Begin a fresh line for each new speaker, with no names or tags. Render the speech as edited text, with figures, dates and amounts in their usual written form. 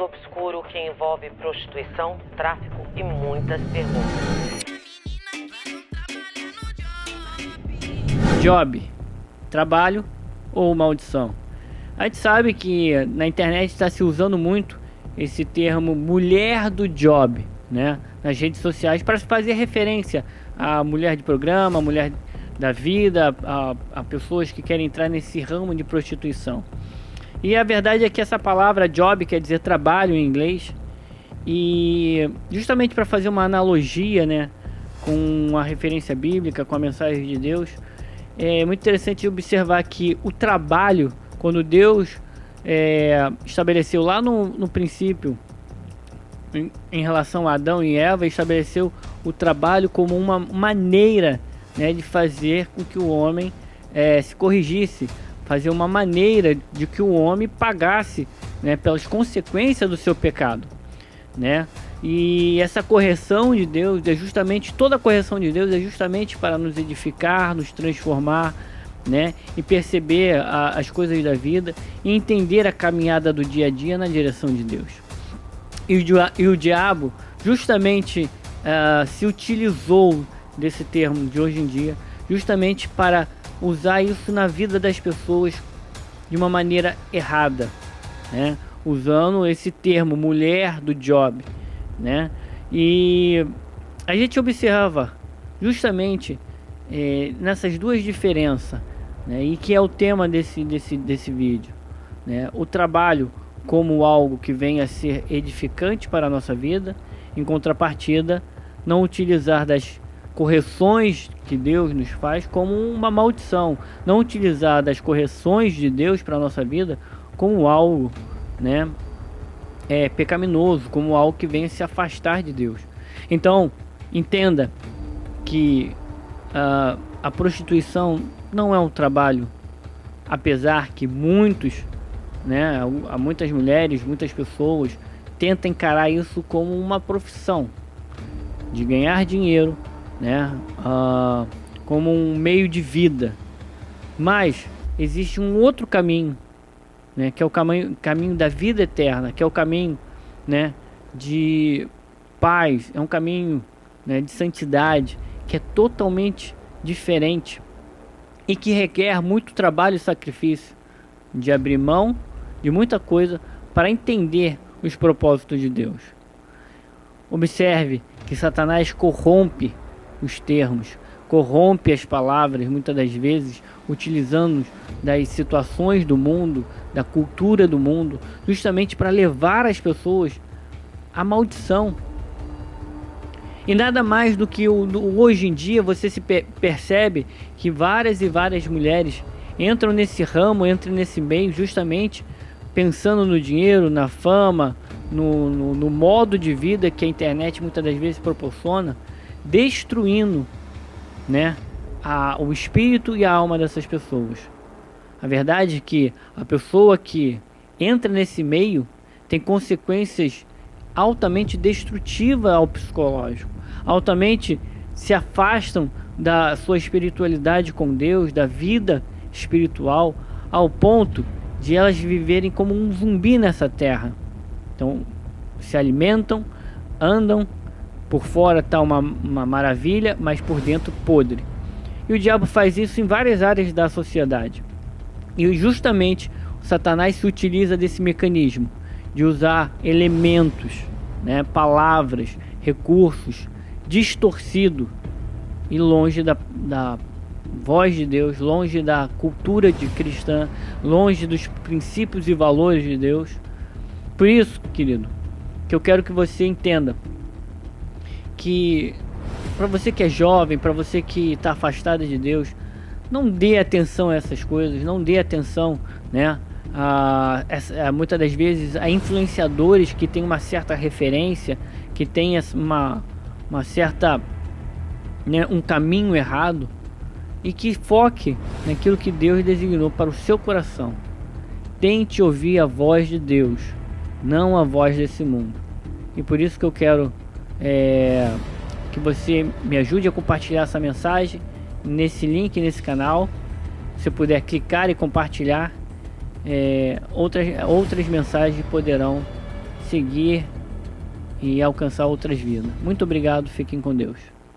mundo obscuro que envolve prostituição, tráfico e muitas perguntas.
Job, trabalho ou maldição? A gente sabe que na internet está se usando muito esse termo mulher do job, né? Nas redes sociais, para fazer referência à mulher de programa, à mulher da vida, a pessoas que querem entrar nesse ramo de prostituição. E a verdade é que essa palavra job quer dizer trabalho em inglês, e justamente para fazer uma analogia, né, com a referência bíblica, com a mensagem de Deus, é muito interessante observar que o trabalho, quando Deus estabeleceu lá no princípio, em relação a Adão e Eva, estabeleceu o trabalho como uma maneira, né, de fazer com que o homem se corrigisse, fazer uma maneira de que o homem pagasse, né, pelas consequências do seu pecado, né? E essa correção de Deus é justamente, toda a correção de Deus é justamente para nos edificar, nos transformar, né? E perceber as coisas da vida e entender a caminhada do dia a dia na direção de Deus. E o diabo justamente se utilizou desse termo de hoje em dia, justamente para usar isso na vida das pessoas de uma maneira errada, né? Usando esse termo mulher do job, né? E a gente observa justamente nessas duas diferenças, né? E que é o tema desse vídeo, né? O trabalho como algo que venha a ser edificante para a nossa vida, em contrapartida, não utilizar das correções que Deus nos faz como uma maldição, não utilizar das correções de Deus para a nossa vida como algo, né, pecaminoso, como algo que venha se afastar de Deus. Então, entenda que a prostituição não é um trabalho, apesar que muitos, né, há muitas mulheres, muitas pessoas tentam encarar isso como uma profissão de ganhar dinheiro, né, como um meio de vida. Mas existe um outro caminho, né, que é o caminho da vida eterna, que é o caminho, né, de paz, é um caminho, né, de santidade, que é totalmente diferente e que requer muito trabalho e sacrifício, de abrir mão de muita coisa para entender os propósitos de Deus. Observe que Satanás corrompe os termos, corrompe as palavras, muitas das vezes utilizando das situações do mundo, da cultura do mundo, justamente para levar as pessoas à maldição. E nada mais do que hoje em dia você se percebe que várias e várias mulheres entram nesse ramo, entram nesse meio justamente pensando no dinheiro, na fama, no modo de vida que a internet muitas das vezes proporciona, destruindo, né, o espírito e a alma dessas pessoas. A verdade é que a pessoa que entra nesse meio tem consequências altamente destrutivas ao psicológico, altamente se afastam da sua espiritualidade com Deus, da vida espiritual, ao ponto de elas viverem como um zumbi nessa terra. Então, se alimentam, andam, por fora está uma maravilha, mas por dentro podre. E o diabo faz isso em várias áreas da sociedade. E justamente o Satanás se utiliza desse mecanismo de usar elementos, né, palavras, recursos distorcidos e longe da voz de Deus, longe da cultura cristã, longe dos princípios e valores de Deus. Por isso, querido, que eu quero que você entenda que para você que é jovem, para você que está afastado de Deus, não dê atenção a essas coisas, não dê atenção, né, muitas das vezes a influenciadores que têm uma certa referência, que têm uma certa, né, um caminho errado, e que foque naquilo que Deus designou para o seu coração. Tente ouvir a voz de Deus, não a voz desse mundo. E por isso que eu quero que você me ajude a compartilhar essa mensagem nesse link, nesse canal. Se puder clicar e compartilhar, outras mensagens poderão seguir e alcançar outras vidas. Muito obrigado, fiquem com Deus.